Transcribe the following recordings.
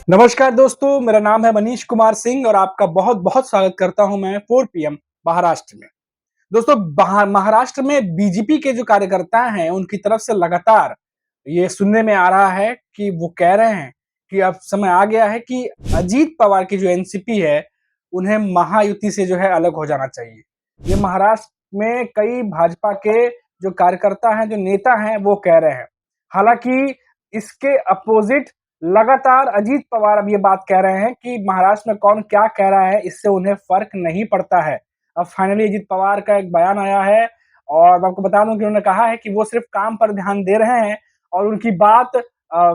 नमस्कार दोस्तों, मेरा नाम है मनीष कुमार सिंह और आपका बहुत-बहुत स्वागत करता हूं मैं 4 पीएम महाराष्ट्र में। दोस्तों, महाराष्ट्र में बीजेपी के जो कार्यकर्ता हैं, उनकी तरफ से लगातार ये सुनने में आ रहा है कि वो कह रहे हैं कि अब समय आ गया है कि अजीत पवार की जो एनसीपी है, उन्हें महायुति से जो है अलग हो जाना चाहिए। ये महाराष्ट्र में कई भाजपा के जो कार्यकर्ता हैं, जो नेता हैं, वो कह रहे हैं। हालाँकि इसके अपोज़िट लगातार अजीत पवार अब ये बात कह रहे हैं कि महाराष्ट्र में कौन क्या कह रहा है, इससे उन्हें फ़र्क नहीं पड़ता है। अब फाइनली अजीत पवार का एक बयान आया है और मैं आपको बता दूं कि उन्होंने कहा है कि वो सिर्फ काम पर ध्यान दे रहे हैं और उनकी बात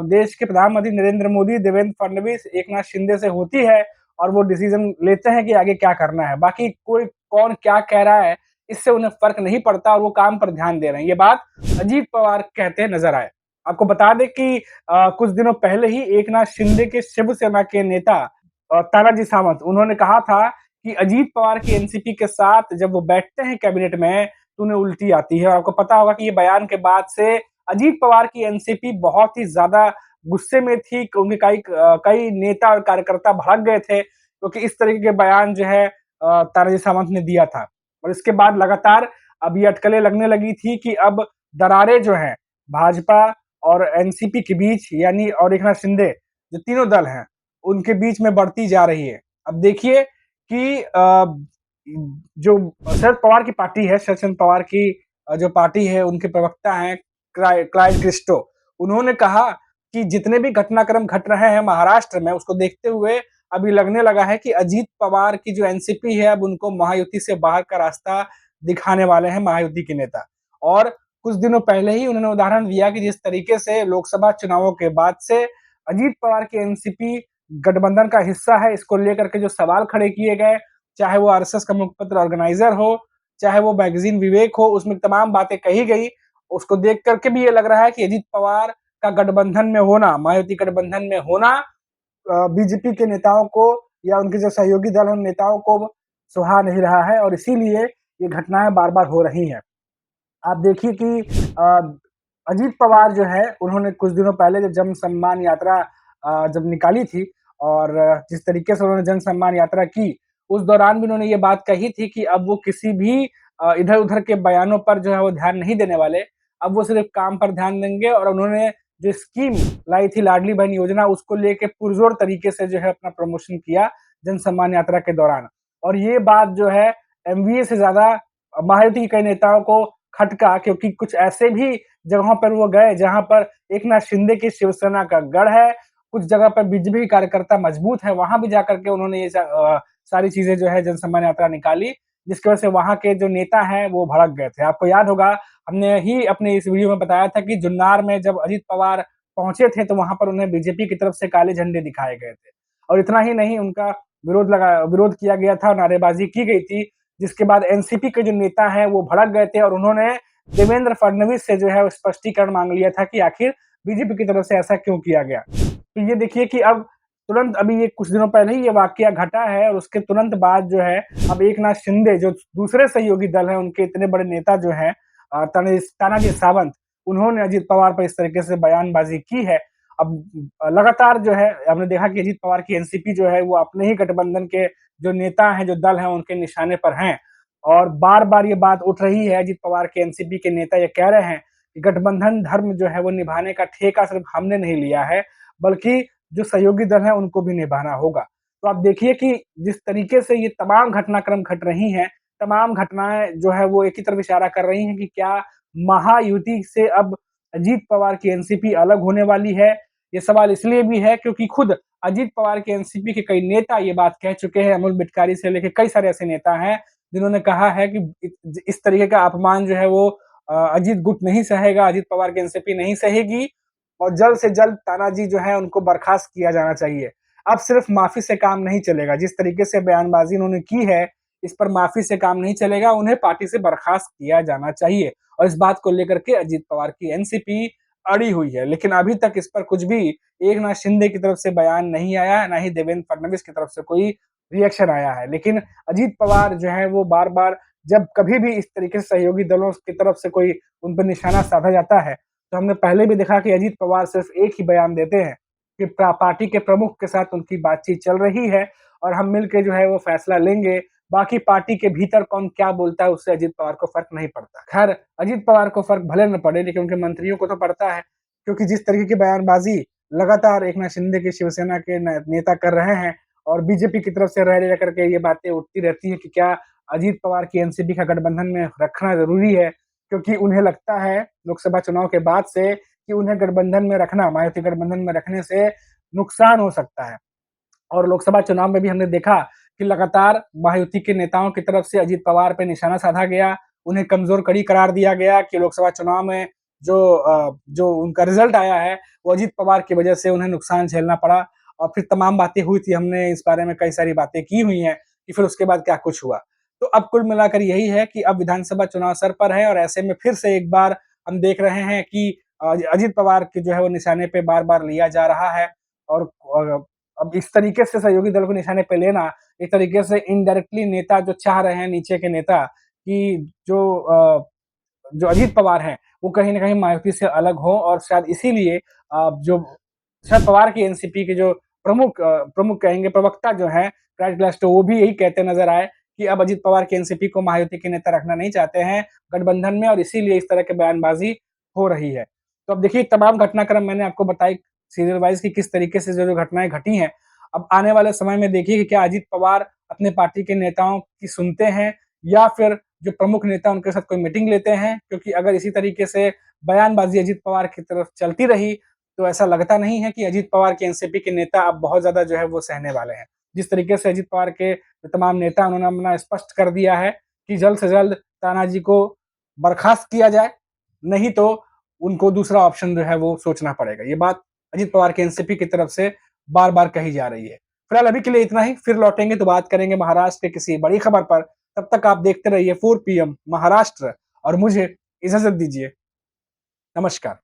देश के प्रधानमंत्री नरेंद्र मोदी, देवेंद्र फडणवीस, एकनाथ शिंदे से होती है और वो डिसीजन लेते हैं कि आगे क्या करना है। बाकी कोई कौन क्या कह रहा है, इससे उन्हें फर्क नहीं पड़ता और वो काम पर ध्यान दे रहे हैं। ये बात अजीत पवार कहते नजर आए। आपको बता दें कि कुछ दिनों पहले ही एकनाथ शिंदे के शिवसेना के नेता तानाजी सावंत, उन्होंने कहा था कि अजीत पवार की एनसीपी के साथ जब वो बैठते हैं कैबिनेट में तो उन्हें उल्टी आती है। और आपको पता होगा कि ये बयान के बाद से अजीत पवार की एनसीपी बहुत ही ज्यादा गुस्से में थी, क्योंकि कई नेता और कार्यकर्ता भड़क गए थे क्योंकि इस तरीके के बयान जो है तानाजी सावंत ने दिया था। और इसके बाद लगातार अब ये अटकलें लगने लगी थी कि अब दरारें जो हैं भाजपा और एनसीपी के बीच, यानी और एकनाथ शिंदे, जो तीनों दल हैं, उनके बीच में बढ़ती जा रही है। अब देखिए कि जो शरद पवार की पार्टी है, शरद चंद्र पवार की जो पार्टी है, उनके प्रवक्ता हैं क्लाइव क्रिस्टो, उन्होंने कहा कि जितने भी घटनाक्रम घट रहे हैं महाराष्ट्र में, उसको देखते हुए अभी लगने लगा है कि अजीत पवार की जो एनसीपी है, अब उनको महायुति से बाहर का रास्ता दिखाने वाले हैं महायुति के नेता। और कुछ दिनों पहले ही उन्होंने उदाहरण दिया कि जिस तरीके से लोकसभा चुनावों के बाद से अजीत पवार की एनसीपी गठबंधन का हिस्सा है, इसको लेकर के जो सवाल खड़े किए गए, चाहे वो आरएसएस का मुखपत्र ऑर्गेनाइजर हो, चाहे वो मैगजीन विवेक हो, उसमें तमाम बातें कही गई। उसको देख करके भी ये लग रहा है कि अजीत पवार का गठबंधन में होना, महायुति गठबंधन में होना बीजेपी के नेताओं को या उनके जो सहयोगी दल हैं, उन नेताओं को सुहा नहीं रहा है और इसीलिए ये घटनाएं बार-बार हो रही हैं। आप देखिए कि अजीत पवार जो है, उन्होंने कुछ दिनों पहले जब जन सम्मान यात्रा जब निकाली थी और जिस तरीके से उन्होंने जन सम्मान यात्रा की, उस दौरान भी उन्होंने ये बात कही थी कि अब वो किसी भी इधर-उधर के बयानों पर जो है वो ध्यान नहीं देने वाले। अब वो सिर्फ काम पर ध्यान देंगे और उन्होंने जो स्कीम लाई थी लाडली बहन योजना, उसको लेके पुरज़ोर तरीके से जो है अपना प्रमोशन किया जन सम्मान यात्रा के दौरान। और ये बात जो है एमवीए से ज़्यादा महायुति के कई नेताओं को खटका, क्योंकि कुछ ऐसे भी जगहों पर वो गए जहां पर एकनाथ शिंदे की शिवसेना का गढ़ है, कुछ जगह पर बीजेपी के कार्यकर्ता मजबूत है, वहां भी जाकर के उन्होंने ये सारी चीजें जो है जनसम्मान यात्रा निकाली, जिसकी वजह से वहां के जो नेता हैं वो भड़क गए थे। आपको याद होगा, हमने ही अपने इस वीडियो में बताया था कि जुन्नार में जब अजीत पवार पहुंचे थे तो वहां पर उन्हें बीजेपी की तरफ से काले झंडे दिखाए गए थे और इतना ही नहीं, उनका विरोध किया गया था, नारेबाजी की गई थी, जिसके बाद एनसीपी के जो नेता हैं वो भड़क गए थे और उन्होंने देवेंद्र फडणवीस से जो है स्पष्टीकरण मांग लिया था कि आखिर बीजेपी की तरफ से ऐसा क्यों किया गया। तो ये देखिए कि अब तुरंत अभी ये कुछ दिनों पहले ही ये वाकया घटा है और उसके तुरंत बाद जो है अब एकनाथ शिंदे, जो दूसरे सहयोगी दल हैं, उनके इतने बड़े नेता जो हैं तानाजी सावंत, उन्होंने अजीत पवार पर इस तरीके से बयानबाजी की है। अब लगातार जो है हमने देखा कि अजीत पवार की एनसीपी जो है वो अपने ही गठबंधन के जो नेता हैं, जो दल हैं, उनके निशाने पर हैं और बार-बार ये बात उठ रही है। अजीत पवार के एनसीपी के नेता ये कह रहे हैं कि गठबंधन धर्म जो है वो निभाने का ठेका सिर्फ हमने नहीं लिया है, बल्कि जो सहयोगी दल हैं उनको भी निभाना होगा। तो आप देखिए कि जिस तरीके से ये तमाम घटनाक्रम घट रही हैं, तमाम घटनाएँ जो है वो एक ही तरफ इशारा कर रही हैं कि क्या महायुति से अब अजीत पवार की एनसीपी अलग होने वाली है? ये सवाल इसलिए भी है क्योंकि खुद अजीत पवार के एनसीपी के कई नेता ये बात कह चुके हैं, अमोल बिटकारी से लेके कई सारे ऐसे नेता हैं जिन्होंने कहा है कि इस तरीके का अपमान जो है वो अजीत गुट नहीं सहेगा, अजीत पवार की एनसीपी नहीं सहेगी और जल्द से जल्द तानाजी जो है उनको बर्खास्त किया जाना चाहिए। अब सिर्फ माफी से काम नहीं चलेगा, जिस तरीके से बयानबाजी उन्होंने की है, इस पर माफी से काम नहीं चलेगा, उन्हें पार्टी से बर्खास्त किया जाना चाहिए। और इस बात को लेकर के अजीत पवार की एनसीपी अड़ी हुई है, लेकिन अभी तक इस पर कुछ भी एकनाथ शिंदे की तरफ से बयान नहीं आया है, ना ही देवेंद्र फडणवीस की तरफ से कोई रिएक्शन आया है। लेकिन अजीत पवार जो है वो बार-बार जब कभी भी इस तरीके से सहयोगी दलों की तरफ से कोई उन पर निशाना साधा जाता है, तो हमने पहले भी देखा कि अजीत पवार सिर्फ एक ही बयान देते हैं कि पार्टी के प्रमुख के साथ उनकी बातचीत चल रही है और हम मिलके जो है वो फैसला लेंगे। बाकी पार्टी के भीतर कौन क्या बोलता है उससे अजीत पवार को फ़र्क नहीं पड़ता। ख़ैर अजीत पवार को फ़र्क भले ना पड़े लेकिन उनके मंत्रियों को तो पड़ता है, क्योंकि जिस तरीके की बयानबाज़ी लगातार एकनाथ शिंदे की शिवसेना के नेता कर रहे हैं और बीजेपी की तरफ से रह कर के ये बातें उठती रहती हैं कि क्या अजीत पवार की एनसीपी का गठबंधन में रखना ज़रूरी है, क्योंकि उन्हें लगता है लोकसभा चुनाव के बाद से कि उन्हें गठबंधन में रखना, मायावती गठबंधन में रखने से नुकसान हो सकता है। और लोकसभा चुनाव में भी हमने देखा कि लगातार महायुति के नेताओं की तरफ से अजीत पवार पे निशाना साधा गया, उन्हें कमज़ोर कड़ी करार दिया गया कि लोकसभा चुनाव में जो उनका रिज़ल्ट आया है, वो अजीत पवार की वजह से उन्हें नुकसान झेलना पड़ा और फिर तमाम बातें हुई थी, हमने इस बारे में कई सारी बातें की हुई हैं कि फिर उसके बाद क्या कुछ हुआ। तो अब कुल मिलाकर यही है कि अब विधानसभा चुनाव सर पर है और ऐसे में फिर से एक बार हम देख रहे हैं कि अजीत पवार के जो है वो निशाने पे बार-बार लिया जा रहा है और अब इस तरीके से सहयोगी दल को निशाने पे लेना, एक तरीके से इनडायरेक्टली नेता जो चाह रहे हैं नीचे के नेता कि जो अजीत पवार हैं, वो कहीं न कहीं मायावती से अलग हों और शायद इसीलिए जो शरद पवार की एनसीपी के जो प्रमुख कहेंगे प्रवक्ता जो हैं, क्राइस्ट ग्लास्टो वो भी यही कहते नज़र आए कि अब अजीत पवार की एनसीपी को मायावती के नेता रखना नहीं चाहते हैं गठबंधन में और इसीलिए इस तरह की बयानबाज़ी हो रही है। तो अब देखिए तमाम घटनाक्रम मैंने आपको बताई सीरियल वाइज़ कि किस तरीके से जो-जो घटनाएँ घटी हैं। अब आने वाले समय में देखिए कि क्या अजीत पवार अपने पार्टी के नेताओं की सुनते हैं या फिर जो प्रमुख नेता उनके साथ कोई मीटिंग लेते हैं? क्योंकि अगर इसी तरीके से बयानबाज़ी अजीत पवार की तरफ चलती रही, तो ऐसा लगता नहीं है कि अजीत पवार के एनसीपी के नेता अब बहुत ज़्यादा जो है वो सहने वाले हैं। जिस तरीके से अजीत पवार के तमाम नेता उन्होंने अपना स्पष्ट कर दिया है कि जल्द से जल्द तानाजी को बर्खास्त किया जाए, नहीं तो उनको दूसरा ऑप्शन जो है वो सोचना पड़ेगा। ये बात अजीत पवार के एनसीपी की तरफ से बार-बार कही जा रही है। फिलहाल अभी के लिए इतना ही, फिर लौटेंगे तो बात करेंगे महाराष्ट्र के किसी बड़ी खबर पर। तब तक आप देखते रहिए 4 पीएम महाराष्ट्र और मुझे इजाज़त दीजिए। नमस्कार।